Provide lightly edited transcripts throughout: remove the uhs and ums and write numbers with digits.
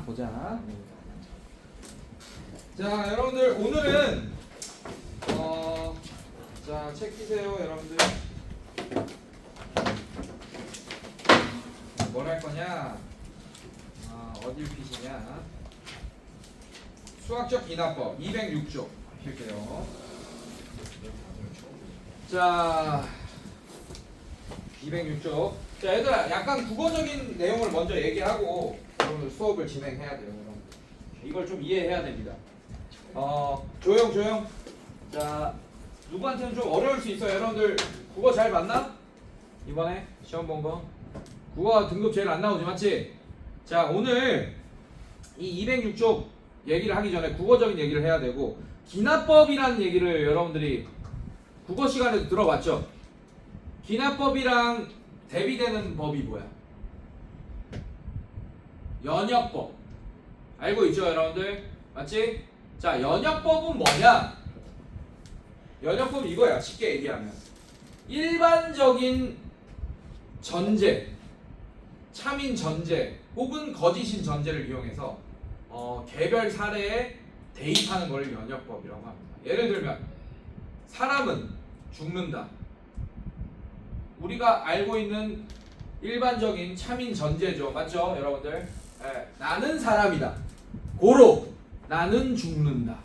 보자. 자, 여러분들 오늘은 자, 책 끼세요, 여러분들. 뭘 할 거냐? 어딜 피시냐? 수학적 기납법 206쪽 필게요. 자, 206쪽. 자, 얘들아, 약간 국어적인 내용을 먼저 얘기하고 여러분들 수업을 진행해야 돼요. 여러분. 이걸 좀 이해해야 됩니다. 조용. 자, 누구한테는 좀 어려울 수 있어요. 여러분들 국어 잘 봤나? 이번에 시험 본 거. 국어 등급 제일 안 나오지, 맞지? 자, 오늘 이 206쪽 얘기를 하기 전에 국어적인 얘기를 해야 되고, 기납법이라는 얘기를 여러분들이 국어 시간에도 들어봤죠? 기납법이랑 대비되는 법이 뭐야? 연역법. 알고 있죠, 여러분들? 맞지? 자, 연역법은 뭐냐? 연역법은 이거야, 쉽게 얘기하면. 일반적인 전제, 참인 전제 혹은 거짓인 전제를 이용해서 개별 사례에 대입하는 걸 연역법이라고 합니다. 예를 들면 사람은 죽는다. 우리가 알고 있는 일반적인 참인 전제죠. 맞죠, 여러분들? 나는 사람이다. 고로 나는 죽는다.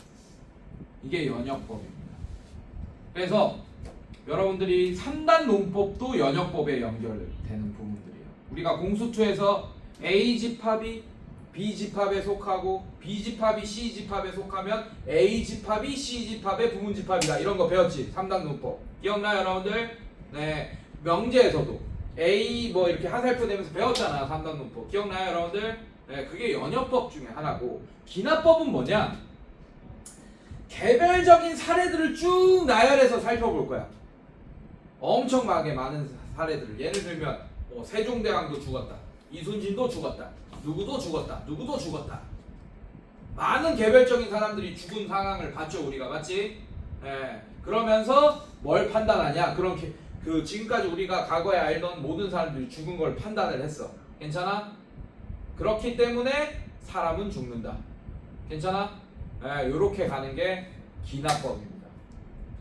이게 연역법입니다. 그래서 여러분들이 3단 논법도 연역법에 연결되는 부분들이에요. 우리가 공수2에서 A집합이 B집합에 속하고 B집합이 C집합에 속하면 A집합이 C집합의 부분집합이다. 이런 거 배웠지? 3단 논법. 기억나요, 여러분들? 네. 명제에서도 A 뭐 이렇게 하살표 내면서 배웠잖아. 3단 논법. 기억나요, 여러분들? 네, 그게 연역법 중에 하나고, 기납법은 뭐냐? 개별적인 사례들을 쭉 나열해서 살펴볼 거야. 엄청나게 많은 사례들을. 예를 들면 세종대왕도 죽었다. 이순신도 죽었다. 누구도 죽었다. 많은 개별적인 사람들이 죽은 상황을 봤죠, 우리가. 맞지? 예. 그러면서 뭘 판단하냐? 그 지금까지 우리가 과거에 알던 모든 사람들이 죽은 걸 판단을 했어. 괜찮아? 그렇기 때문에 사람은 죽는다. 괜찮아? 예, 요렇게 가는 게 기납법입니다.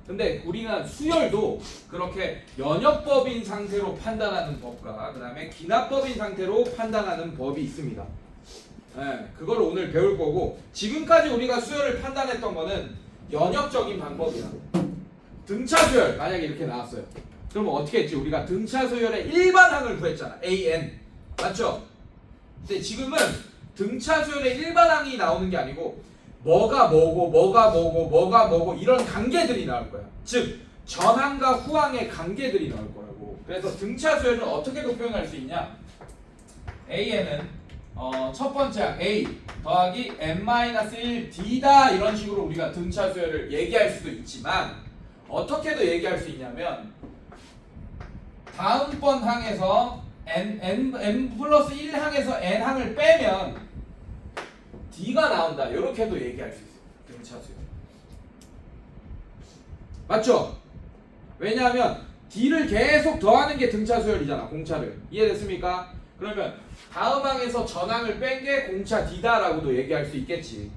근데 우리가 수열도 그렇게 연역법인 상태로 판단하는 법과 그 다음에 기납법인 상태로 판단하는 법이 있습니다. 예, 그걸 오늘 배울 거고, 지금까지 우리가 수열을 판단했던 거는 연역적인 방법이야. 등차 수열 만약에 이렇게 나왔어요. 그러면 어떻게 했지? 우리가 등차 수열의 일반항을 구했잖아. AN. 맞죠? 근데 지금은 등차 수열의 일반항이 나오는 게 아니고 뭐가 뭐고 이런 관계들이 나올 거야. 즉 전항과 후항의 관계들이 나올 거라고. 그래서 등차 수열은 어떻게도 표현할 수 있냐? AN은 첫 번째 항 A 더하기 n-1 D다, 이런 식으로 우리가 등차 수열을 얘기할 수도 있지만, 어떻게도 얘기할 수 있냐면 다음번 항에서 n 플러스 1항에서 n항을 빼면 D가 나온다. 이렇게도 얘기할 수 있어요. 등차 수열. 맞죠? 왜냐하면 D를 계속 더하는 게 등차 수열이잖아. 공차를. 이해됐습니까? 그러면 다음 항에서 전항을 뺀 게 공차 D다라고도 얘기할 수 있겠지.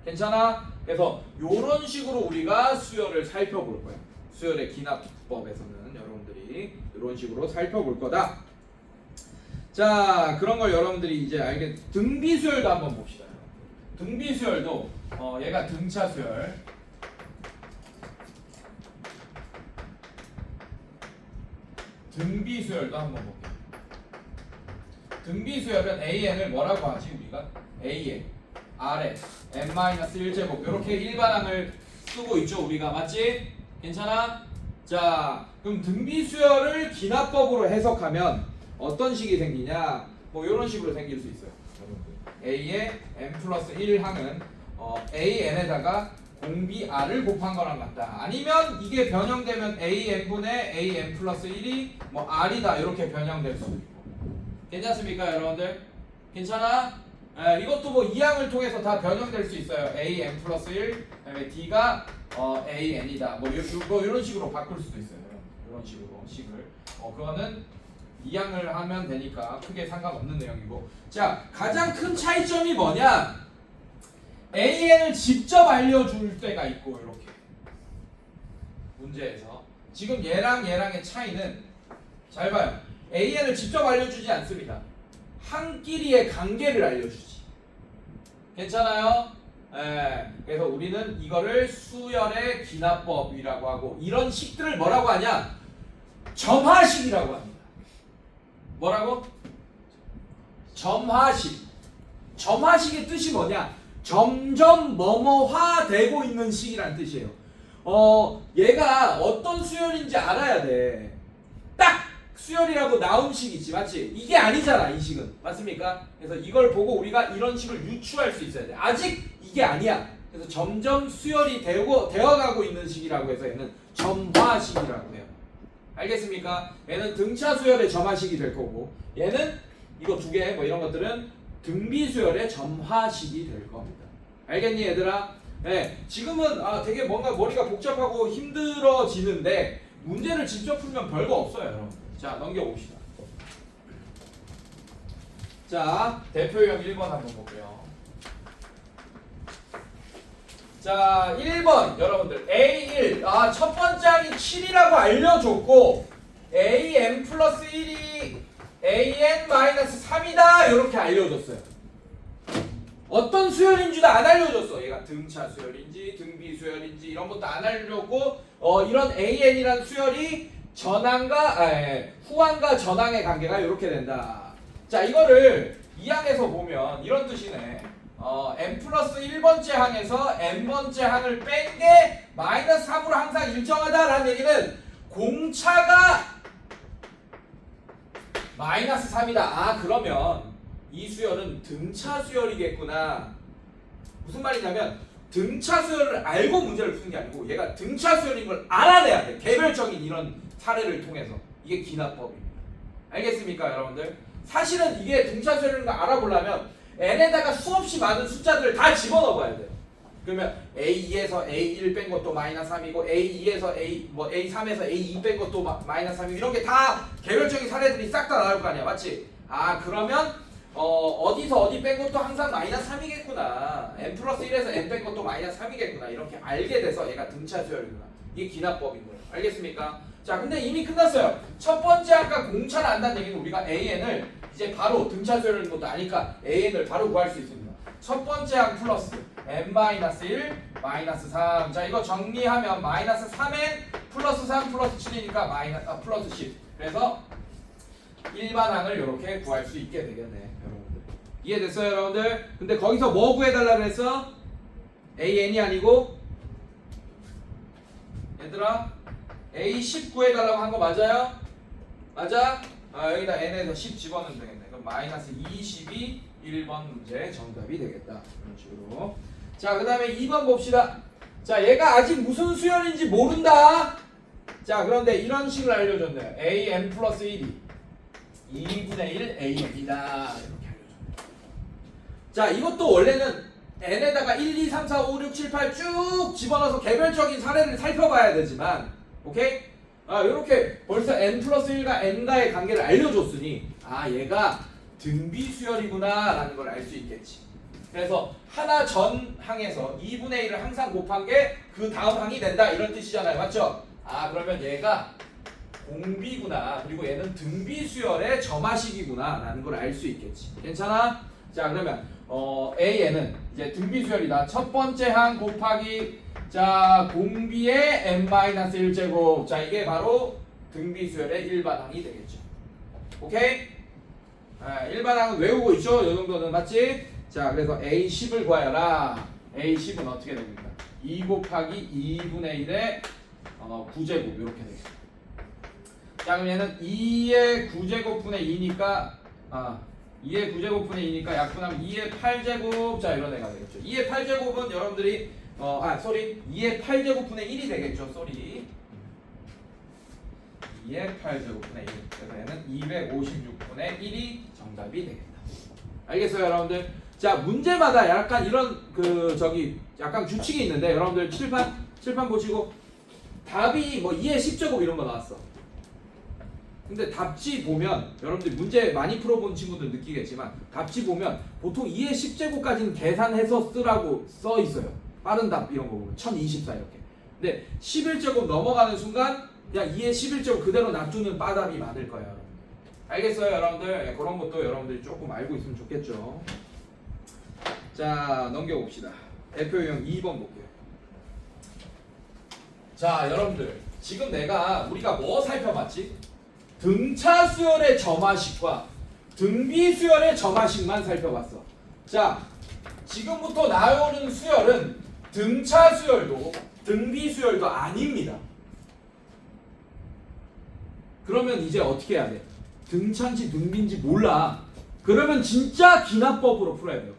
괜찮아? 그래서 이런 식으로 우리가 수열을 살펴볼 거야. 수열의 기납법에서는 여러분들이 이런 식으로 살펴볼 거다. 자, 그런 걸 여러분들이 이제 등비수열도 한번 봅시다. 등비수열도 얘가 등차 수열. 등비수열도 한번 볼게요. 등비수열은 AN을 뭐라고 하지 우리가? AN 아래 n-1제곱 이렇게 일반항을 쓰고 있죠, 우리가. 맞지? 괜찮아? 자, 그럼 등비수열을 기납법으로 해석하면 어떤 식이 생기냐? 뭐 이런 식으로 생길 수 있어요. A의 n 플러스 1항은 AN에다가 공비 R을 곱한 거랑 같다. 아니면 이게 변형되면 AN분의 AN 플러스 1이 뭐 R이다, 이렇게 변형될 수도 있고. 괜찮습니까, 여러분들? 괜찮아? 이것도 뭐 2항을 통해서 다 변형될 수 있어요. AN 플러스 1, 그다음에 D가 AN이다. 뭐 이런 식으로 바꿀 수도 있어요. 이런 식으로 식을. 그거는 이항을 하면 되니까 크게 상관없는 내용이고. 자, 가장 큰 차이점이 뭐냐? AN을 직접 알려줄 때가 있고 이렇게 문제에서 지금 얘랑 얘랑의 차이는 잘 봐요. AN을 직접 알려주지 않습니다. 한 끼리의 관계를 알려주지. 괜찮아요? 예, 그래서 우리는 이거를 수열의 기납법이라고 하고 이런 식들을 뭐라고 하냐? 점화식이라고 합니다. 뭐라고? 점화식. 점화식의 뜻이 뭐냐? 점점 뭐뭐화 되고 있는 식이란 뜻이에요. 얘가 어떤 수열인지 알아야 돼. 딱 수열이라고 나온 식이지, 맞지? 이게 아니잖아, 이 식은. 맞습니까? 그래서 이걸 보고 우리가 이런 식을 유추할 수 있어야 돼. 아직 이게 아니야. 그래서 점점 수열이 되어가고 있는 식이라고 해서 얘는 점화식이라고 해요. 알겠습니까? 얘는 등차 수열의 점화식이 될 거고, 얘는 이거 두 개, 뭐 이런 것들은 등비 수열의 점화식이 될 겁니다. 알겠니, 얘들아? 네, 지금은 되게 뭔가 머리가 복잡하고 힘들어지는데 문제를 직접 풀면 별거 없어요, 여러분. 자, 넘겨봅시다. 자, 대표형 1번 한번 볼게요. 자, 1번 여러분들 A1 첫 번째 항이 7이라고 알려줬고 AN 플러스 1이 AN 마이너스 3이다 이렇게 알려줬어요. 어떤 수열인지도 안 알려줬어. 얘가 등차 수열인지 등비 수열인지 이런 것도 안 알려줬고 이런 AN이란 수열이 후항과 전항의 관계가 이렇게 된다. 자, 이거를 이 항에서 보면 이런 뜻이네. n 플러스 1번째 항에서 n번째 항을 뺀 게 마이너스 3으로 항상 일정하다라는 얘기는 공차가 마이너스 3이다. 그러면 이 수열은 등차 수열이겠구나. 무슨 말이냐면 등차 수열을 알고 문제를 푸는 게 아니고 얘가 등차 수열인 걸 알아내야 돼. 개별적인 이런 사례를 통해서. 이게 기납법입니다. 알겠습니까, 여러분들? 사실은 이게 등차 수열인 걸 알아보려면 n에다가 수없이 많은 숫자들을 다 집어넣어봐야 돼요. 그러면 A2에서 A1 뺀 것도 마이너스 3이고 A2에서 A3에서 A2 뺀 것도 마이너스 3이고 이런 게 다 개별적인 사례들이 싹 다 나올 거 아니야, 맞지? 그러면 어디서 어디 뺀 것도 항상 마이너스 3이겠구나. n 플러스 1에서 n 뺀 것도 마이너스 3이겠구나. 이렇게 알게 돼서 얘가 등차 수열이구나. 이게 기납법인 거예요. 알겠습니까? 자, 근데 이미 끝났어요. 첫 번째 아까 공차를 안다는 얘기는 우리가 AN을 이제 바로 등차 수열인 것도 아니까 AN을 바로 구할 수 있습니다. 첫 번째 항 플러스 n-1 마이너스 3. 자, 이거 정리하면 마이너스 3n 플러스 3 플러스 7이니까 플러스 10. 그래서 일반항을 이렇게 구할 수 있게 되겠네, 여러분들. 이해됐어요, 여러분들? 근데 거기서 뭐 구해달라 그랬어? AN이 아니고 얘들아 A10 구해달라고 한 거 맞아요? 맞아? 여기다 n에서 10 집어넣으면 되겠네. 그럼 마이너스 20이 1번 문제 정답이 되겠다. 이런 식으로. 자, 그 다음에 2번 봅시다. 자, 얘가 아직 무슨 수열인지 모른다. 자, 그런데 이런 식을 알려줬네요. AN 플러스 1이 2분의 1 AN이다. 이렇게 알려줬네요. 자, 이것도 원래는 n에다가 1, 2, 3, 4, 5, 6, 7, 8 쭉 집어넣어서 개별적인 사례를 살펴봐야 되지만, 오케이? 이렇게 벌써 n 플러스 1과 n과의 관계를 알려줬으니 얘가 등비 수열이구나 라는 걸 알 수 있겠지. 그래서 하나 전 항에서 2분의 1을 항상 곱한 게 그 다음 항이 된다 이런 뜻이잖아요, 맞죠? 그러면 얘가 공비구나, 그리고 얘는 등비 수열의 점화식이구나 라는 걸 알 수 있겠지. 괜찮아? 자, 그러면 AN은 이제 등비 수열이다. 첫 번째 항 곱하기 공비의 n-1제곱. 자, 이게 바로 등비 수열의 일반항이 되겠죠. 오케이? 일반항은 외우고 있죠? 이 정도는 맞지? 자, 그래서 A10을 구하여라. A10은 어떻게 됩니까? 2 곱하기 2분의 1의 9제곱 이렇게 되겠죠. 자, 그럼 얘는 2의 9제곱분의 2니까 2의 9제곱분의 2니까 약분하면 2의 8제곱. 자, 이런 애가 되겠죠. 2의 8제곱은 여러분들이 2의 8제곱분의 1이 되겠죠. 2의 8제곱분의 1. 그래서 얘는 256분의 1이 정답이 되겠다. 알겠어요, 여러분들? 자, 문제마다 약간 이런 약간 규칙이 있는데 여러분들 칠판 보시고 답이 2의 10제곱 이런 거 나왔어. 근데 답지 보면 여러분들 문제 많이 풀어본 친구들 느끼겠지만 답지 보면 보통 2의 10제곱까지는 계산해서 쓰라고 써 있어요. 빠른 답 이런 거 보면 1024 이렇게. 근데 11제곱 넘어가는 순간 그냥 2의 11제곱 그대로 놔두는 빠답이 많을 거예요. 알겠어요 여러분들? 네, 그런 것도 여러분들이 조금 알고 있으면 좋겠죠. 자 넘겨봅시다. 대표 유형 2번 볼게요. 자 여러분들 지금 우리가 뭐 살펴봤지? 등차 수열의 점화식과 등비 수열의 점화식만 살펴봤어. 자 지금부터 나오는 수열은 등차 수열도 등비 수열도 아닙니다. 그러면 이제 어떻게 해야 돼? 등차인지 등비인지 몰라. 그러면 진짜 기납법으로 풀어야 돼요.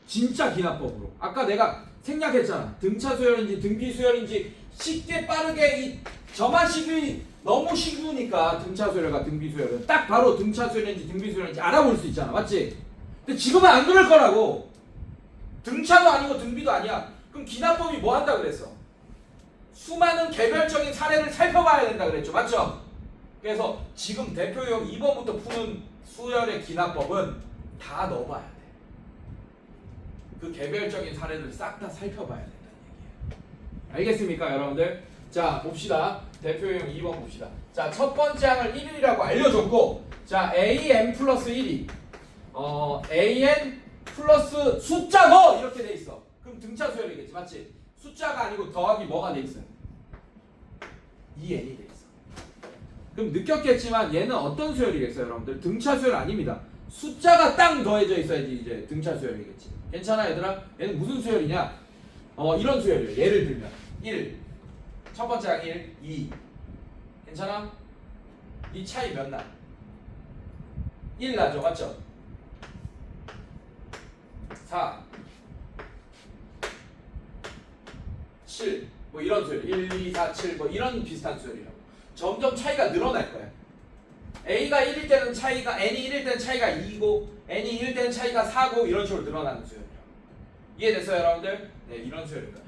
진짜 기납법으로. 아까 내가 생략했잖아. 등차 수열인지 등비 수열인지 쉽게 빠르게 이 점화식이 너무 쉬우니까 등차 수열과 등비 수열은 딱 바로 등차 수열인지 등비 수열인지 알아볼 수 있잖아. 맞지? 근데 지금은 안 그럴 거라고. 등차도 아니고 등비도 아니야. 그럼 기납법이 뭐 한다 그랬어? 수많은 개별적인 사례를 살펴봐야 된다 그랬죠. 맞죠? 그래서 지금 대표 유형 2번부터 푸는 수열의 기납법은 다 넣어봐야 돼. 그 개별적인 사례를 싹 다 살펴봐야 된다는 얘기예요. 알겠습니까 여러분들? 자 봅시다. 대표 유형 2번 봅시다. 자 첫 번째 항을 1이라고 알려줬고 자 an 플러스 1이 an 플러스 숫자 뭐 이렇게 돼 있어. 그럼 등차 수열이겠지. 맞지? 숫자가 아니고 더하기 뭐가 돼 있어요? 2n이 돼 있어. 그럼 느꼈겠지만 얘는 어떤 수열이겠어요 여러분들? 등차 수열 아닙니다. 숫자가 딱 더해져 있어야지 이제 등차 수열이겠지. 괜찮아 얘들아? 얘는 무슨 수열이냐? 이런 수열이에요. 예를 들면 1 첫 번째 항 1, 2 괜찮아? 이 차이 몇 나? 1 나죠 맞죠? 4 7 뭐 이런 수열 1, 2, 4, 7 뭐 이런 비슷한 수열이라고. 점점 차이가 늘어날 거야. A가 1일 때는 차이가 N이 1일 때는 차이가 2고 N이 1일 때는 차이가 4고 이런 식으로 늘어나는 수열이라고. 이해됐어요 여러분들? 네 이런 수열입니다.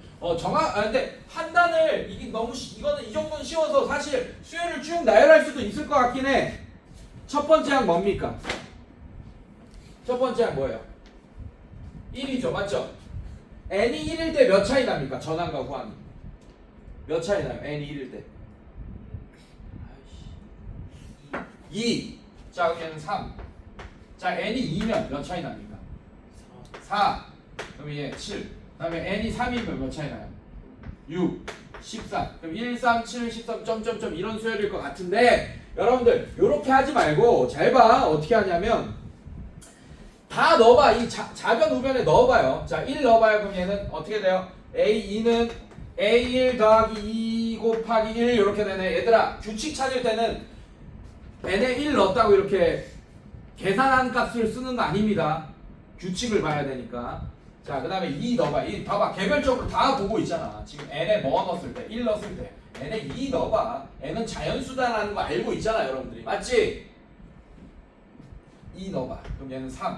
근데 판단을 이거는 이 정도는 쉬워서 사실 수열을 쭉 나열할 수도 있을 것 같긴 해. 첫 번째 항 뭡니까? 첫 번째 항 뭐예요? 1이죠 맞죠? n이 1일 때 몇 차이 납니까? 전항과 후항이 몇 차이 나요? n이 1일 때 2. 자 그럼 얘는 3. 자 n이 2면 몇 차이 납니까? 4. 그럼 얘 7. 그 다음에 n이 3이면 몇 차이 나요? 6. 13. 그럼 1, 3, 7, 13 점점점 이런 수열일 것 같은데 여러분들 요렇게 하지 말고 잘 봐. 어떻게 하냐면 다 넣어봐. 이 좌변 우변에 넣어봐요. 자 1 넣어봐요. 그럼 얘는 어떻게 돼요? A2는 A1 더하기 2 곱하기 1 이렇게 되네. 얘들아 규칙 찾을 때는 n에 1 넣었다고 이렇게 계산한 값을 쓰는 거 아닙니다. 규칙을 봐야 되니까. 자 그 다음에 2 넣어봐. 이 봐봐 개별적으로 다 보고 있잖아. 지금 n에 뭐 넣었을 때 1 넣었을 때 n에 2 넣어봐. n은 자연수다라는 거 알고 있잖아 여러분들이. 맞지? 2 넣어봐. 그럼 얘는 3.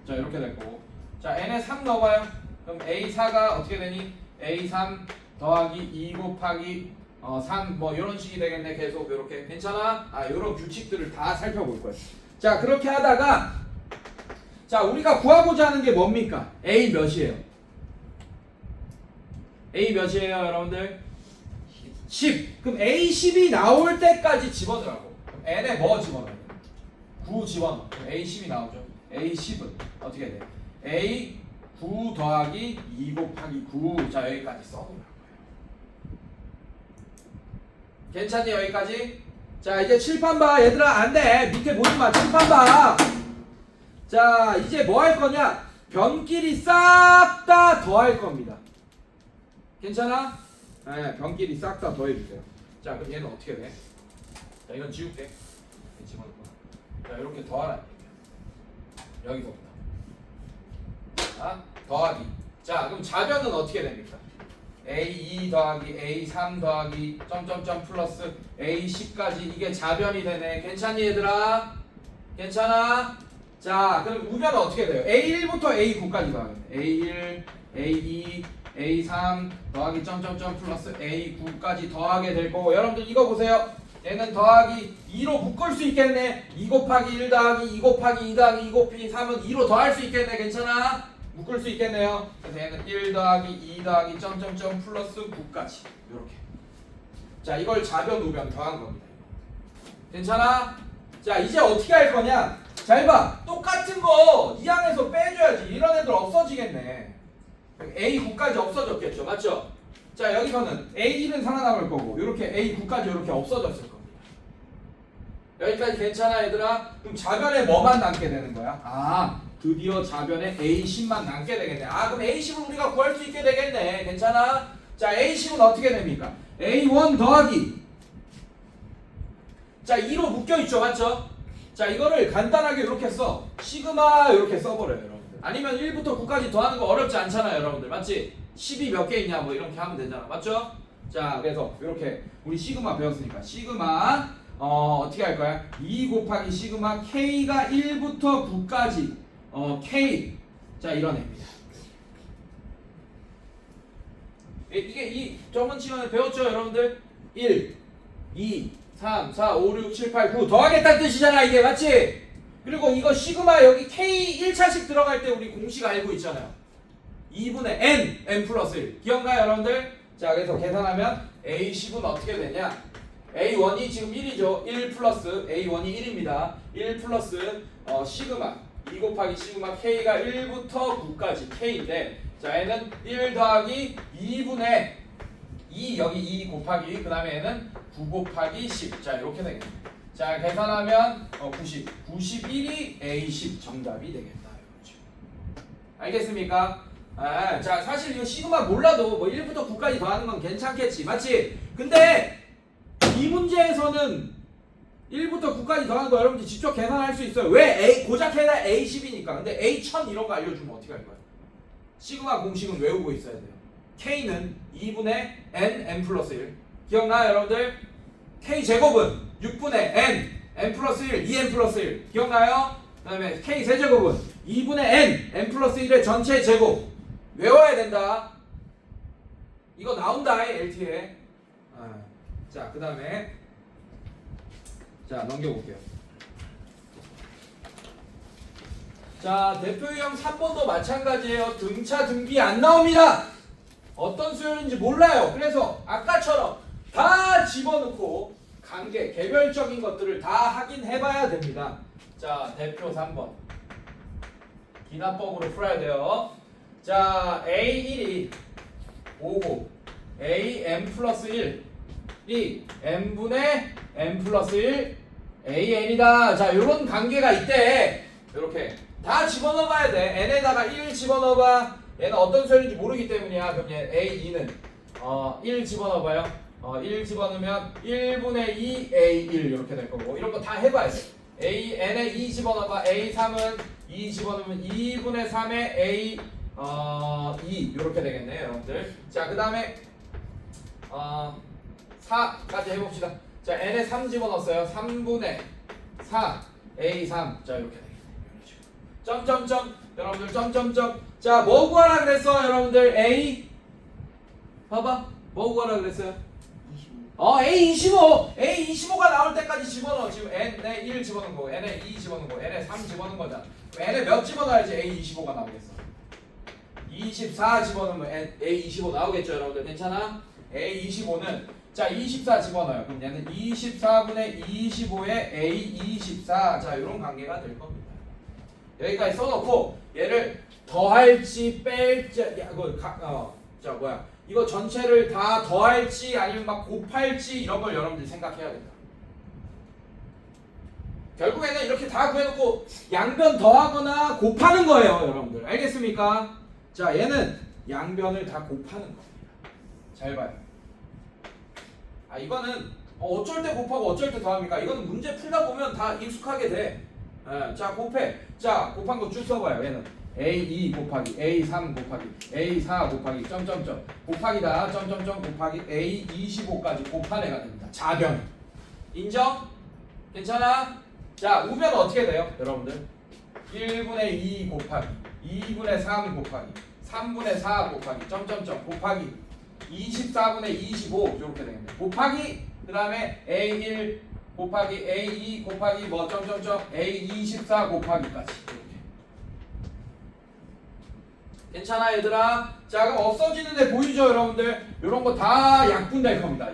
자 이렇게 될 거고. 자 n에 3 넣어봐요. 그럼 A4가 어떻게 되니? A3 더하기 2 곱하기 3 뭐 이런 식이 되겠네. 계속 이렇게. 괜찮아? 이런 규칙들을 다 살펴볼 거예요. 자 그렇게 하다가 자 우리가 구하고자 하는 게 뭡니까? A 몇이에요? A 몇이에요 여러분들? 10. 그럼 A10이 나올 때까지 집어넣으라고. 그럼 n에 뭐 집어넣어요? 9 집어넣어. 그럼 A10이 나오죠. A10은 어떻게 돼? A9 더하기 2 곱하기 9. 자 여기까지 써놓으라고 해요. 괜찮니 여기까지? 자 이제 칠판 봐. 얘들아 안돼. 밑에 보지마. 칠판 봐. 자 이제 뭐 할 거냐? 변끼리 싹 다 더할 겁니다. 괜찮아? 네, 변끼리 싹 다 더해주세요. 자 그럼 얘는 어떻게 돼? 자 이건 지울게. 집어넣을 거야. 자 이렇게 더하라. 여기서부터. 자 더하기. 자 그럼 좌변은 어떻게 됩니까? A2 더하기 A3 더하기 점점점 플러스 A10까지 이게 좌변이 되네. 괜찮니 얘들아? 괜찮아? 자 그럼 우변은 어떻게 돼요? A1부터 A9까지 더하겠네. A1, A2, A3 더하기 점점점 플러스 A9까지 더하게 될 거고 여러분들 이거 보세요. 얘는 더하기 2로 묶을 수 있겠네. 2 곱하기 1 더하기 2 곱하기 2 더하기 2 곱하기 3은 2로 더할 수 있겠네. 괜찮아? 묶을 수 있겠네요. 그래서 얘는 1 더하기 2 더하기 점점점 플러스 9까지 이렇게. 자 이걸 좌변 우변 더한 겁니다. 괜찮아? 자 이제 어떻게 할 거냐? 잘 봐. 똑같은 거 2항에서 빼줘야지. 이런 애들 없어지겠네. A9까지 없어졌겠죠. 맞죠? 자 여기서는 A1은 살아남을 거고 이렇게 A9까지 이렇게 없어졌을 겁니다. 여기까지 괜찮아 얘들아? 그럼 좌변에 뭐만 남게 되는 거야? 아 드디어 좌변에 A10만 남게 되겠네. 아 그럼 A10을 우리가 구할 수 있게 되겠네. 괜찮아? 자 A10은 어떻게 됩니까? A1 더하기 자 2로 묶여있죠. 맞죠? 자 이거를 간단하게 이렇게 써. 시그마 이렇게 써버려요 여러분들. 아니면 1부터 9까지 더하는 거 어렵지 않잖아요 여러분들. 맞지? 10이 몇 개 있냐 뭐 이렇게 하면 되잖아. 맞죠? 자 그래서 이렇게 우리 시그마 배웠으니까 시그마 어떻게 할 거야? 2 곱하기 시그마 K가 1부터 9까지 K 자 이런 애입니다. 이게 이 저번 시간에 배웠죠 여러분들? 1 2 3 4 5 6 7 8 9 더하겠다는 뜻이잖아 이게. 맞지? 그리고 이거 시그마 여기 K 1차씩 들어갈 때 우리 공식 알고 있잖아요. 2분의 n 플러스 1 기억나요 여러분들? 자 그래서 계산하면 A10은 어떻게 되냐? A1이 지금 1이죠. 1 플러스 A1이 1입니다. 1 플러스 시그마 2 곱하기 시그마 K가 1부터 9까지 K인데 자 얘는 1 더하기 2분의 2 여기 2 곱하기 그 다음에 얘는 9 곱하기 10 자 이렇게 되겠네. 자 계산하면 90 91이 A10 정답이 되겠다. 알겠습니까? 아, 자 사실 이거 시그마 몰라도 뭐 1부터 9까지 더하는 건 괜찮겠지. 맞지? 근데 이 문제에서는 1부터 9까지 더하는 거 여러분들 직접 계산할 수 있어요. 왜? 고작 해다 A10이니까. 근데 A1000 이런 거 알려주면 어떻게 할 거야? 시그마 공식은 외우고 있어야 돼요. K는 2분의 n 플러스 1 기억나요 여러분들? K 제곱은 6분의 n 플러스 1 2n 플러스 1 기억나요? 그 다음에 K 세제곱은 2분의 n 플러스 1의 전체 제곱 외워야 된다. 이거 나온다 LT에. 자 그 다음에 자 넘겨볼게요. 자 대표 유형 3번도 마찬가지예요. 등차 등비 안 나옵니다. 어떤 수열인지 몰라요. 그래서 아까처럼 다 집어넣고 관계 개별적인 것들을 다 확인해봐야 됩니다. 자 대표 3번 기납법으로 풀어야 돼요. 자 A1이 5고 AM 플러스 1이 N분의 N 플러스 1 AN이다. 자 요런 관계가 있대. 이렇게 다 집어넣어봐야 돼. N에다가 1 집어넣어봐. 얘는 어떤 수열인지 모르기 때문이야. 그럼 얘 A2는 1 집어넣어봐요. 1 집어넣으면 1분의 2 A1 이렇게 될 거고 이런 거 다 해봐야 돼. N에 2 집어넣어봐. A3은 2 집어넣으면 2분의 3의 A 2 이렇게 되겠네요 여러분들. 자 그 다음에 4까지 해봅시다. 자 N에 3 집어넣었어요. 3분의 4 A3 자 이렇게 되겠네요. 점점점 여러분들 점점점. 자 뭐 구하라 그랬어 여러분들? A 봐봐 뭐 구하라 그랬어요? A25가 나올 때까지 집어넣어. 지금 N에 1 집어넣은 거고 N에 2 집어넣은 거고 N에 3 집어넣은 거잖아. N에 몇 집어넣어야지 A25가 나오겠어? 24 집어넣으면 A25 나오겠죠 여러분들. 괜찮아? A25는 자 24 집어넣어요. 그럼 얘는 24분의 25의 A24 자 이런 관계가 될 겁니다. 여기까지 써놓고 얘를 더할지 뺄지 자 뭐야 이거 전체를 다 더할지 아니면 막 곱할지 이런 걸 여러분들이 생각해야 된다. 결국에는 이렇게 다 구해놓고 양변 더하거나 곱하는 거예요 여러분들. 알겠습니까? 자 얘는 양변을 다 곱하는 겁니다. 잘 봐요. 이거는 어쩔 때 곱하고 어쩔 때 더합니까? 이거는 문제 풀다 보면 다 익숙하게 돼. 자 곱해. 자 곱한 거 쭉 써봐요. 얘는 A2 곱하기 A3 곱하기 A4 곱하기 점점점 곱하기다 점점점 곱하기 A25까지 곱한 애가 됩니다. 좌변. 인정? 괜찮아? 자 우변은 어떻게 돼요 여러분들? 1분의 2 곱하기 2분의 3 곱하기 3분의 4 곱하기 점점점 곱하기 24분의 25 이렇게 되겠네. 곱하기 그 다음에 A1 곱하기 A2 곱하기 뭐 점점점 A24 곱하기까지 이렇게. 괜찮아 얘들아? 자 그럼 없어지는데 보이죠 여러분들? 이런 거 다 약분될 겁니다.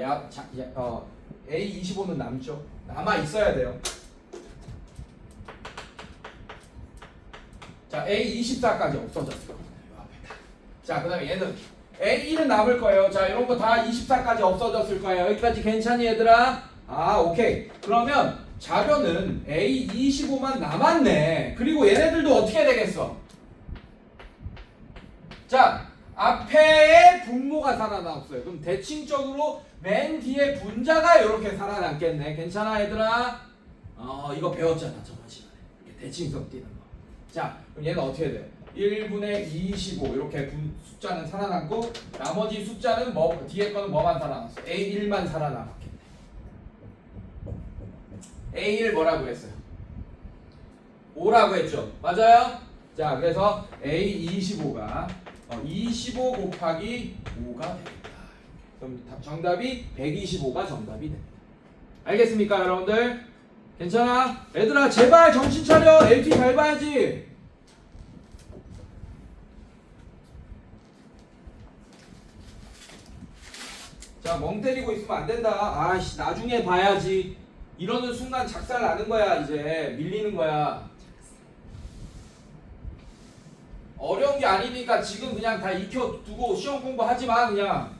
A25는 남죠. 남아 있어야 돼요. 자 A24까지 없어졌을 겁니다. 요 앞에다. 자 그 다음에 얘는 A1은 남을 거예요. 자 이런 거 다 24까지 없어졌을 거예요. 여기까지 괜찮니 얘들아? 아 오케이. 그러면 자료는 A25만 남았네. 그리고 얘네들도 어떻게 되겠어? 자 앞에 분모가 살아남았어요. 그럼 대칭적으로 맨 뒤에 분자가 이렇게 살아남겠네. 괜찮아 얘들아? 이거 배웠잖아 저번 시간에. 이렇게 대칭성 띄는 거. 자 그럼 얘는 어떻게 돼? 1분의 25 이렇게 숫자는 살아남고 나머지 숫자는 뭐 뒤에 거는 뭐만 살아남았어? A1만 살아남았겠네. A1 뭐라고 했어요? 5라고 했죠. 맞아요? 자 그래서 A25가 25 곱하기 5가 되겠다. 그럼 정답이 125가 정답이 됩니다. 알겠습니까 여러분들? 괜찮아? 얘들아 제발 정신 차려. LT 잘 봐야지. 자 멍 때리고 있으면 안 된다. 아씨 나중에 봐야지. 이러는 순간 작살 나는 거야. 이제 밀리는 거야. 어려운 게 아니니까 지금 그냥 다 익혀두고 시험 공부하지 마 그냥.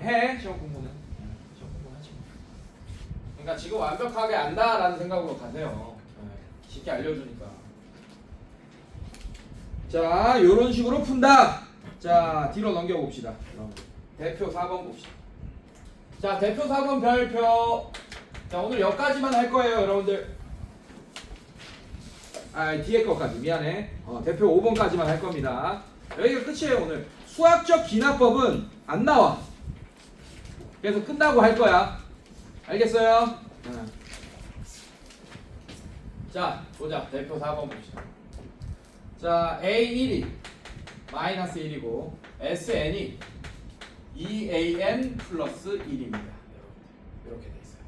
해 시험 공부는. 시험 공부하지 마. 그러니까 지금 완벽하게 안다라는 생각으로 가세요. 쉽게 알려주니까. 자 요런 식으로 푼다. 자 뒤로 넘겨봅시다. 대표 4번 봅시다. 자 대표 4번 별표. 자 오늘 여기까지만 할 거예요 여러분들. 뒤에 것까지 미안해. 대표 5번까지만 할 겁니다. 여기가 끝이에요 오늘. 수학적 기납법은 안 나와. 그래서 끝나고 할 거야. 알겠어요? 자 보자. 대표 4번 봅시다. 자 A1이 마이너스 1이고 SN이 2AN 플러스 1입니다. 이렇게 돼 있어요.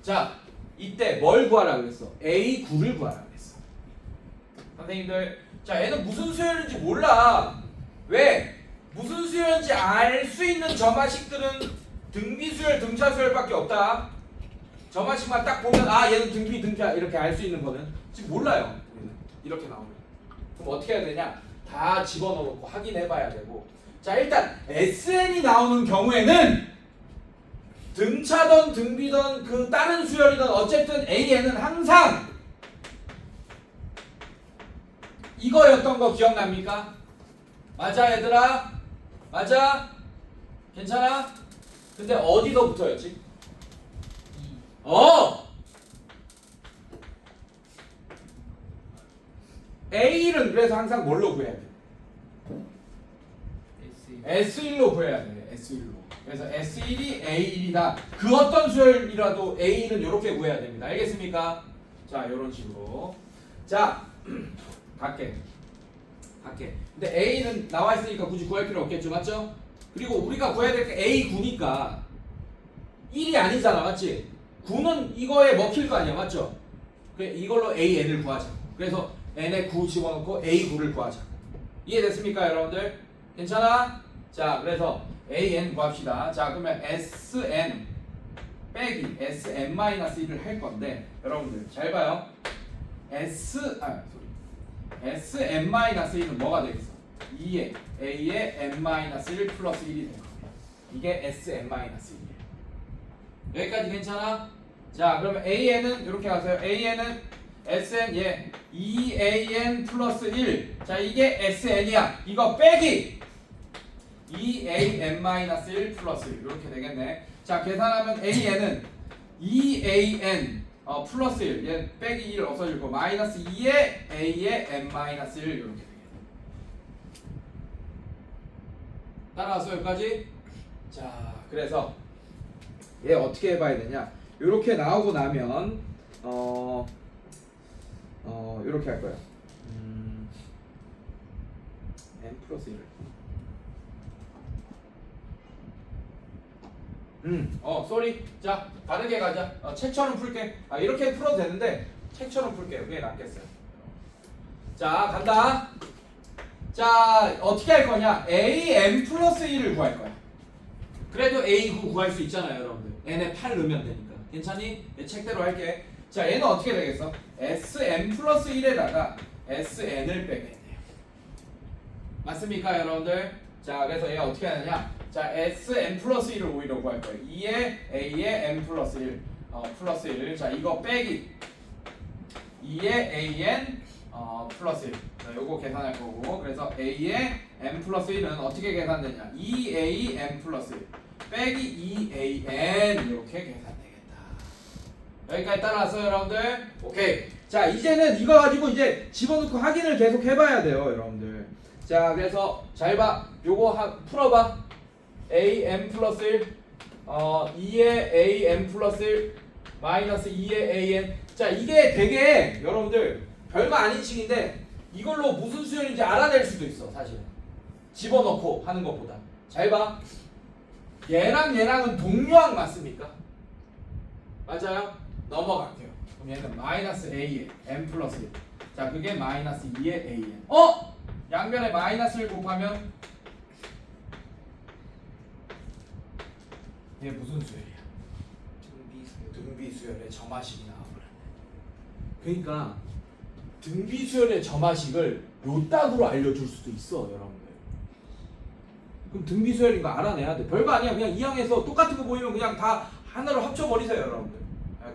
자 이때 뭘 구하라 그랬어? A9를 구하라 그랬어. 선생님들 자 얘는 무슨 수열인지 몰라. 왜? 무슨 수열인지 알 수 있는 점화식들은 등비수열 등차수열밖에 없다. 점화식만 딱 보면 얘는 등비 등차 이렇게 알 수 있는 거는 지금 몰라요. 이렇게 나오면 그럼 어떻게 해야 되냐? 다 집어넣고 확인해 봐야 되고. 자 일단 SN이 나오는 경우에는 등차던 등비던 그 다른 수열이던 어쨌든 AN은 항상 이거였던 거 기억납니까? 맞아 얘들아? 맞아? 괜찮아? 근데 어디서 붙어였지? A1은 그래서 항상 뭘로 구해야 돼? S1로 구해야 돼. S1로. 그래서 S1이 A1이다. 그 어떤 수열이라도 A1은 이렇게 구해야 됩니다. 알겠습니까? 자, 이런 식으로. 자, 갈게. 근데 A는 나와 있으니까 굳이 구할 필요 없겠죠, 맞죠? 그리고 우리가 구해야 될 게 A9니까 1이 아니잖아, 맞지? 9는 이거에 먹힐 거 아니야, 맞죠? 그래, 이걸로 AN을 구하자. 그래서 N에 9 집어넣고 A9를 구하자. 이해됐습니까, 여러분들? 괜찮아? 자, 그래서 AN 구합시다. 자, 그러면 SN 빼기 SN-1을 할 건데 여러분들 잘 봐요. SN-1은 뭐가 되겠어? 2에 A에 N-1 플러스 1이 되는 겁니다. 이게 SN-1이에요. 여기까지 괜찮아? 자, 그러면 AN은 이렇게 가세요. AN은 SN 2AN 플러스 1. 자, 이게 SN이야. 이거 빼기 2AN-1 플러스 1 이렇게 되겠네. 자, 계산하면 AN은 2AN 플러스 1, 얘 빼기 1 없어질 거 마이너스 2에 A에 N-1 이렇게 되겠네. 따라와서 여기까지. 자, 그래서 얘 어떻게 해봐야 되냐? 이렇게 나오고 나면 이렇게 할 거예요. n 플러스 1을 쏘리. 자, 다르게 가자. 책처럼 풀게. 이렇게 풀어도 되는데 책처럼 풀게요. 그게 낫겠어요. 자, 간다. 자, 어떻게 할 거냐? a n 플러스 1을 구할 거야. 그래도 a 구할 수 있잖아요, 여러분들. n에 8 넣으면 되니까. 괜찮니? 내 책대로 할게. 자, 얘는 어떻게 되겠어? sn 플러스 1에다가 sn을 빼겠네요. 맞습니까, 여러분들? 자, 그래서 얘가 어떻게 하느냐? 자, sn 플러스 1을 오히려 구할 거예요. 2에 a에 n 플러스 1, 플러스 1. 자, 이거 빼기 2에 an 플러스 1. 자, 요거 계산할 거고. 그래서 a에 n 플러스 1은 어떻게 계산되냐? 2a n 플러스 1 빼기 2an 이렇게 계산되겠다. 여기까지 따라왔어요, 여러분들? 오케이. 자, 이제는 이거 가지고 이제 집어넣고 확인을 계속 해봐야 돼요, 여러분들. 자, 그래서 잘 봐. 요거 풀어봐. a n 플러스 1 2에 a n 플러스 1 마이너스 2에 a n. 자, 이게 되게 여러분들 별거 아닌 식인데 이걸로 무슨 수열인지 알아낼 수도 있어, 사실은. 집어넣고 하는 것보다. 잘 봐. 얘랑 얘랑은 동류항 맞습니까? 맞아요? 넘어갈게요. 그럼 얘는 마이너스 a에 n 플러스 1. 자, 그게 마이너스 2에 an. 양변에 마이너스를 곱하면 얘 무슨 수열이야? 등비수열의 점화식이 나와버렸네. 그러니까 등비수열의 점화식을 요따구로 알려줄 수도 있어, 여러분들. 그럼 등비수열인 거 알아내야 돼. 별거 아니야. 그냥 이항에서 똑같은 거 보이면 그냥 다 하나로 합쳐버리세요, 여러분들.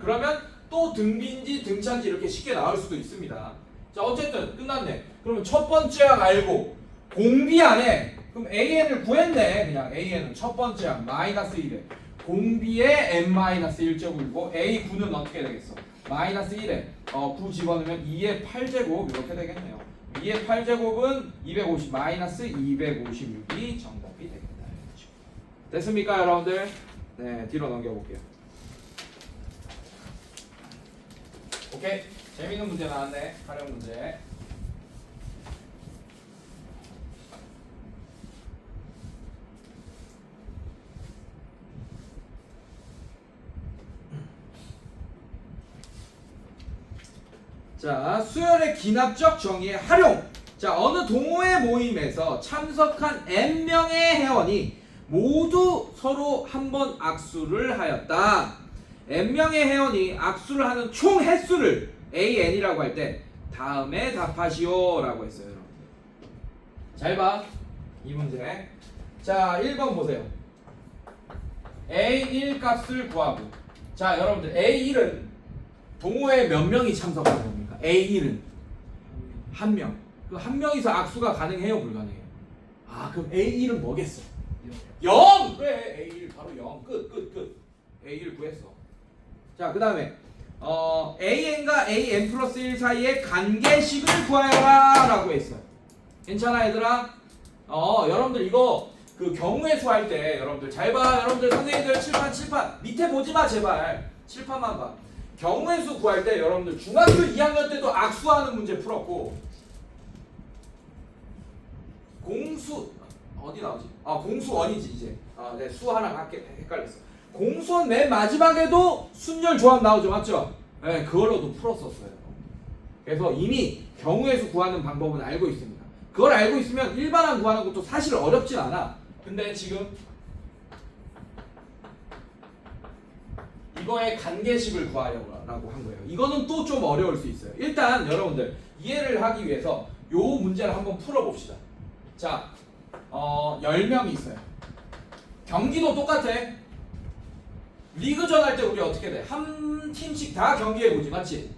그러면 또 등비인지 등차인지 이렇게 쉽게 나올 수도 있습니다. 자, 어쨌든 끝났네. 그러면 첫 번째 항 알고 공비 안에 그럼 an을 구했네. 그냥 an은 첫 번째 항 마이너스 1에 공비에 n-1제곱이고 a9는 어떻게 되겠어? 마이너스 1에 9 집어넣으면 2의 8제곱 이렇게 되겠네요. 2의 8제곱은 250 마이너스 256이 정답이 되겠다. 됐습니까, 여러분들? 네, 뒤로 넘겨볼게요. 오케이. 재밌는 문제 나왔네. 활용 문제. 자, 수열의 기납적 정의의 활용. 자, 어느 동호회 모임에서 참석한 n명의 회원이 모두 서로 한 번 악수를 하였다. n명의 회원이 악수를 하는 총 횟수를 an이라고 할 때 다음에 답하시오 라고 했어요, 여러분. 잘 봐. 이 문제. 자, 1번 보세요. a1 값을 구하고. 자, 여러분들 a1은 동호회에 몇 명이 참석하는 겁니까? a1은 한 명. 그 한 명이서 악수가 가능해요, 불가능해요? 그럼 a1은 뭐겠어? 0! 그래, a1 바로 0. 끝. a1 구했어. 자, 그 다음에 an과 an 플러스 1 사이의 관계식을 구하여라 라고 했어요. 괜찮아, 얘들아? 여러분들 이거 그 경우의 수 할 때 여러분들 잘 봐. 여러분들 선생님들 칠판 밑에 보지 마, 제발. 칠판만 봐. 경우의 수 구할 때 여러분들 중학교 2학년 때도 악수하는 문제 풀었고, 공수 어디 나오지? 공수원이지 이제. 네, 수 하나 헷갈렸어. 공수원 맨 마지막에도 순열 조합 나오죠, 맞죠? 네, 그걸로도 풀었었어요. 그래서 이미 경우의 수 구하는 방법은 알고 있습니다. 그걸 알고 있으면 일반항 구하는 것도 사실 어렵진 않아. 근데 지금 이거의 관계식을 구하려고 한 거예요. 이거는 또 좀 어려울 수 있어요. 일단 여러분들 이해를 하기 위해서 요 문제를 한번 풀어봅시다. 자, 10명이 있어요. 경기도 똑같아. 리그전 할 때 우리 어떻게 돼? 한 팀씩 다 경기해보지, 맞지?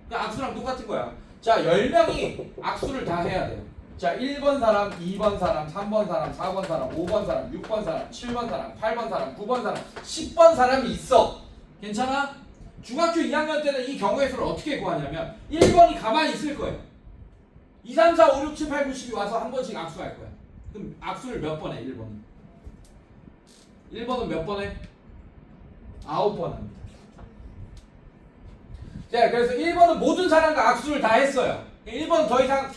그러니까 악수랑 똑같은 거야. 자, 10명이 악수를 다 해야 돼요. 자, 1번 사람, 2번 사람, 3번 사람, 4번 사람, 5번 사람, 6번 사람, 7번 사람, 8번 사람, 9번 사람, 10번 사람이 있어. 괜찮아? 중학교 2학년 때는 이 경우의 수를 어떻게 구하냐면 1번이 가만히 있을 거예요. 2, 3, 4, 5, 6, 7, 8, 9, 10이 와서 한 번씩 악수할 거야. 그럼 악수를 몇 번 해? 1번은 1번은 몇 번 해? 9번 합니다. 자, 그래서 1번은 모든 사람과 악수를 다 했어요. 1번은 더 이상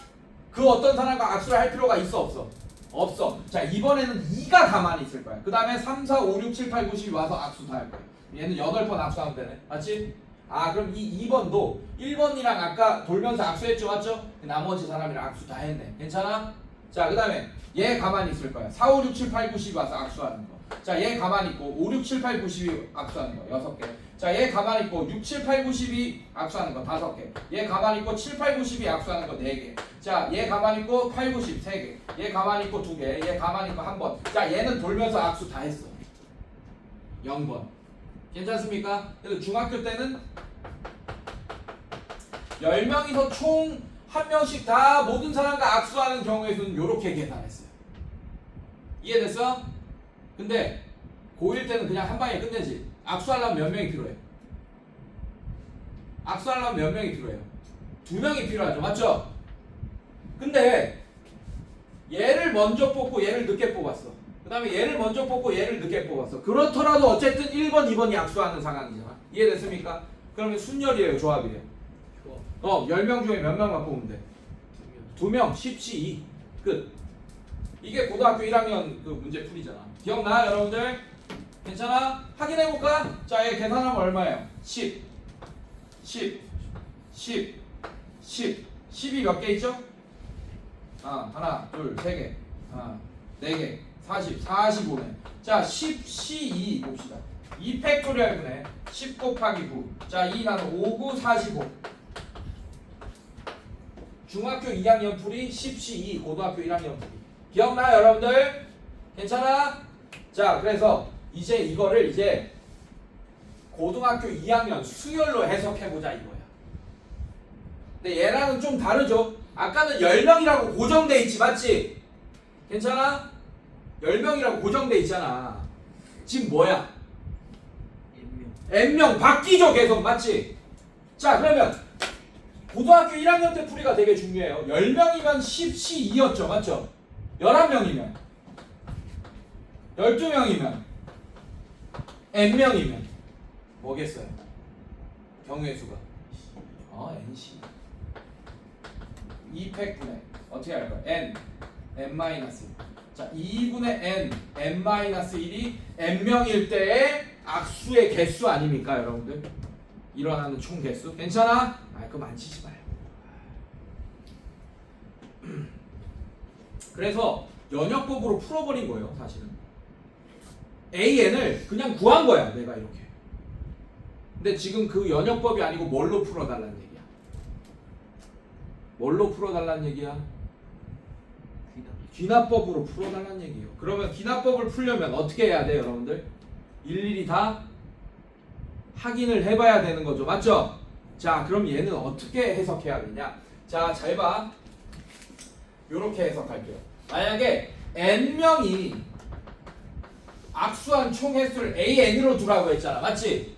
그 어떤 사람과 악수를 할 필요가 있어 없어? 없어. 자, 이번에는 2가 가만히 있을 거야. 그 다음에 3, 4, 5, 6, 7, 8, 9, 10이 와서 악수 다 할 거야. 얘는 8번 악수하면 되네. 맞지? 아, 그럼 이 2번도 1번이랑 아까 돌면서 악수했죠, 맞죠? 나머지 사람이랑 악수 다 했네. 괜찮아? 자, 그 다음에 얘 가만히 있을 거야. 4, 5, 6, 7, 8, 9, 10이 와서 악수하는 거. 자, 얘 가만히 있고 5, 6, 7, 8, 9, 10이 악수하는 거 6개. 자, 얘 가만히 있고 6, 7, 8, 9, 10이 악수하는 거 5개. 얘 가만히 있고 7, 8, 9, 10이 악수하는 거 4개. 자, 얘 가만히 있고 8, 9, 10 3개. 얘 가만히 있고 2개. 얘 가만히 있고 1번. 자, 얘는 돌면서 악수 다 했어. 0번. 괜찮습니까? 그래서 중학교 때는 10명이서 총 1명씩 다 모든 사람과 악수하는 경우에서는 이렇게 계산했어요. 이해됐어? 근데 고1 때는 그냥 한 방에 끝내지. 악수하려면 몇 명이 필요해? 악수하려면 몇 명이 필요해요? 2명이 필요하죠. 맞죠? 근데 얘를 먼저 뽑고 얘를 늦게 뽑았어. 그 다음에 얘를 먼저 뽑고 얘를 늦게 뽑았어. 그렇더라도 어쨌든 1번, 2번이 악수하는 상황이잖아. 이해됐습니까? 그러면 순열이에요, 조합이에요? 10명 중에 몇 명만 뽑으면 돼? 2명, 10시 2. 끝. 이게 고등학교 1학년 그 문제 풀이잖아. 기억나, 여러분들? 괜찮아? 확인해볼까? 자, 얘 계산하면 얼마예요? 10, 10, 10, 10. 10이 몇 개 있죠? 하나, 둘, 세 개. 네 개. 40, 45네. 자, 10C2 봅시다. 2 팩토리얼분의 10 곱하기 9. 자, 2 나는 5, 9, 45. 중학교 2학년 풀이 10C2 고등학교 1학년 풀이. 기억나 여러분들? 괜찮아? 자, 그래서 이제 이거를 이제 고등학교 2학년 수열로 해석해보자 이거야. 근데 얘랑은 좀 다르죠? 아까는 10명이라고 고정돼 있지, 맞지? 괜찮아? 10명이라고 고정돼 있잖아. 지금 뭐야? N명 바뀌죠, 계속. 맞지? 자, 그러면 고등학교 1학년 때 풀이가 되게 중요해요. 10명이면 10시 2였죠, 맞죠? 11명이면 12명이면 N명이면 뭐겠어요? 경우의 수가 NC 2팩분의 어떻게 할까요? N-1. 자, 2분의 N-1이 N명일 때의 악수의 개수 아닙니까, 여러분들? 일어나는 총 개수? 괜찮아? 그거 만지지 마요. 그래서 연역법으로 풀어버린 거예요, 사실은. AN을 그냥 구한 거야, 내가 이렇게. 근데 지금 그 연역법이 아니고 뭘로 풀어달라는 얘기야? 뭘로 풀어달라는 얘기야? 귀납법으로 풀어달라는 얘기예요. 그러면 귀납법을 풀려면 어떻게 해야 돼요, 여러분들? 일일이 다 확인을 해봐야 되는 거죠, 맞죠? 자, 그럼 얘는 어떻게 해석해야 되냐? 자, 잘 봐. 요렇게 해석할게요. 만약에 N명이 악수한 총 횟수를 AN으로 두라고 했잖아, 맞지?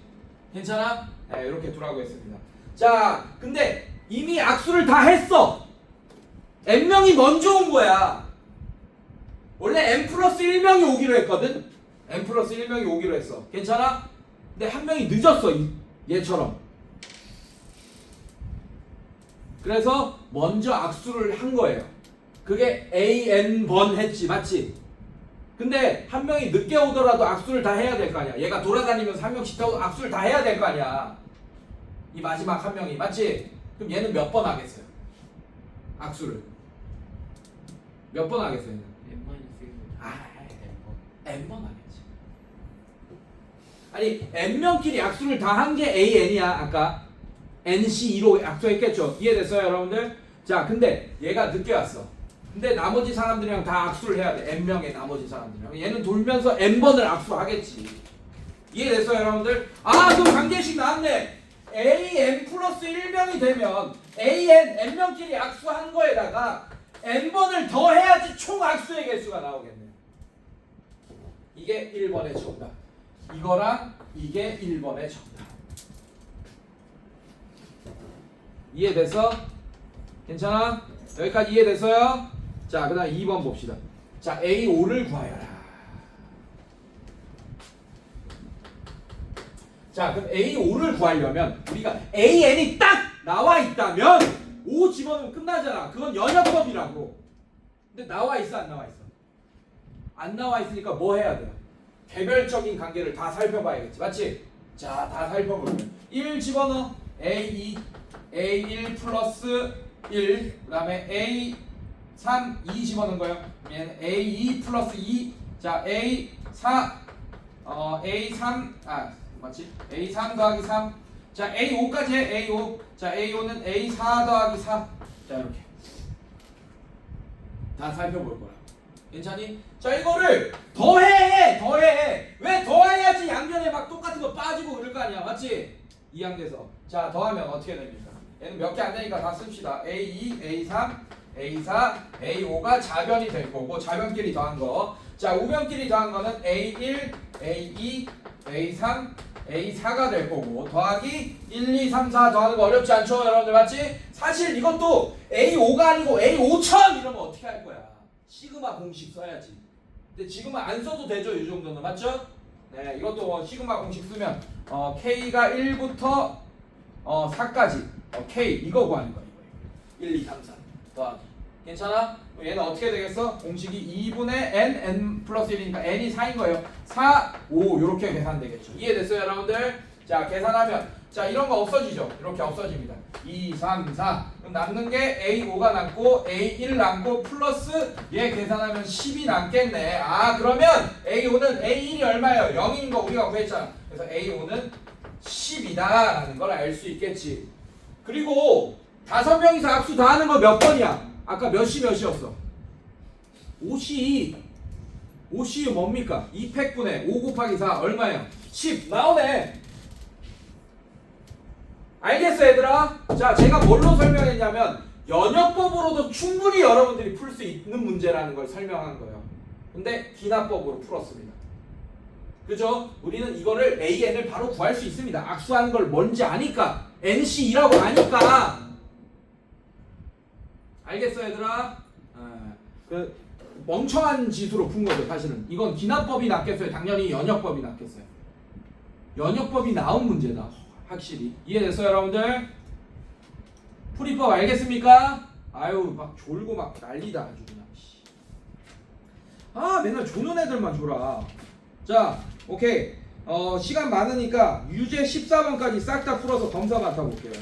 괜찮아? 네, 이렇게 두라고 했습니다. 자, 근데 이미 악수를 다 했어. N명이 먼저 온 거야. 원래 N 플러스 1명이 오기로 했거든? N 플러스 1명이 오기로 했어. 괜찮아? 근데 한 명이 늦었어, 얘처럼. 그래서 먼저 악수를 한 거예요. 그게 AN번 했지, 맞지? 근데 한 명이 늦게 오더라도 악수를 다 해야 될 거 아니야. 얘가 돌아다니면서 한 명씩 더 악수를 다 해야 될 거 아니야. 이 마지막 한 명이, 맞지? 그럼 얘는 몇 번 하겠어요? 악수를 몇 번 하겠어요? 얘는? N번 하겠지. 아니, N명끼리 악수를 다 한 게 AN이야. 아까 NC2로 악수했겠죠. 이해됐어요, 여러분들? 자, 근데 얘가 늦게 왔어. 근데 나머지 사람들이랑 다 악수를 해야 돼. N명의 나머지 사람들이랑. 얘는 돌면서 N번을 악수하겠지. 이해됐어요, 여러분들? 그럼 관계식 나왔네. AN 플러스 1명이 되면 AN, N명끼리 악수한 거에다가 N번을 더 해야지 총 악수의 개수가 나오겠네요. 이게 1번의 정답. 이거랑 이게 1번의 정답. 이해됐어? 괜찮아? 여기까지 이해됐어요? 자, 그 다음 2번 봅시다. 자, A5를 구하여라. 자, 그럼 A5를 구하려면 우리가 AN이 딱 나와 있다면 5 집어넣으면 끝나잖아. 그건 연역법이라고. 근데 나와 있어, 안 나와 있어? 안 나와 있으니까 뭐 해야 돼요? 개별적인 관계를 다 살펴봐야겠지. 맞지? 자, 다 살펴보면 1 집어넣어. A2, A1 플러스 1, 그 다음에 A3, 2 집어넣은 거예요. 얘는 A2 플러스 2, 자, A4, A3, 맞지? A3 더하기 3, 자, A5까지 해, A5. 자, A5는 A4 더하기 4. 자, 이렇게 다 살펴볼 거야. 괜찮니? 자, 이거를 더해! 왜 더해야지 양변에 막 똑같은 거 빠지고 그럴 거 아니야. 맞지? 이 양대에서. 자, 더하면 어떻게 됩니까? 얘는 몇 개 안 되니까 다 씁시다. A2, A3, A4, A5가 자변이 될 거고, 자변끼리 더한 거. 자, 우변끼리 더한 거는 A1, A2, A3, A4가 될 거고, 더하기 1, 2, 3, 4 더하는 거 어렵지 않죠? 여러분들 맞지? 사실 이것도 A5가 아니고 A5000 이러면 어떻게 할 거야? 시그마 공식 써야지. 근데 지금은 안 써도 되죠? 이 정도는 맞죠? 네, 이것도 시그마 공식 쓰면 K가 1부터 4까지 K 이거 구하는 거야. 1, 2, 3, 4 더하기. 괜찮아? 얘는 어떻게 되겠어? 공식이 2분의 n 플러스 1이니까 n이 4인 거예요. 4, 5 이렇게 계산되겠죠. 이해됐어요 여러분들? 자, 계산하면 자, 이런 거 없어지죠? 이렇게 없어집니다. 2, 3, 4 그럼 남는 게 A5가 남고 A1 남고 플러스 얘 계산하면 10이 남겠네. 그러면 A5는 A1이 얼마예요? 0인 거 우리가 구했잖아. 그래서 A5는 10이다 라는 걸 알 수 있겠지. 그리고 5명이서 합수 다 하는 거 몇 번이야? 아까 몇이었어? 5시 뭡니까? 2팩분의 5 곱하기 4 얼마예요? 10 나오네. 알겠어 얘들아? 자, 제가 뭘로 설명했냐면 연역법으로도 충분히 여러분들이 풀 수 있는 문제라는 걸 설명한 거예요. 근데 기납법으로 풀었습니다. 그죠? 우리는 이거를 AN을 바로 구할 수 있습니다. 악수하는 걸 뭔지 아니까. NC2라고 아니까. 알겠어 얘들아? 그 멍청한 지수로 푼 거죠 사실은. 이건 기납법이 낫겠어요? 당연히 연역법이 낫겠어요? 연역법이 나온 문제다. 확실히. 이해됐어요 여러분들? 풀이법 알겠습니까? 아유 막 졸고 막 난리다 아주 그냥. 맨날 조는 애들만 졸아. 자, 오케이. 시간 많으니까 유제 14번까지 싹 다 풀어서 검사 맡아볼게요.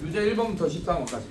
유제 1번부터 14번까지.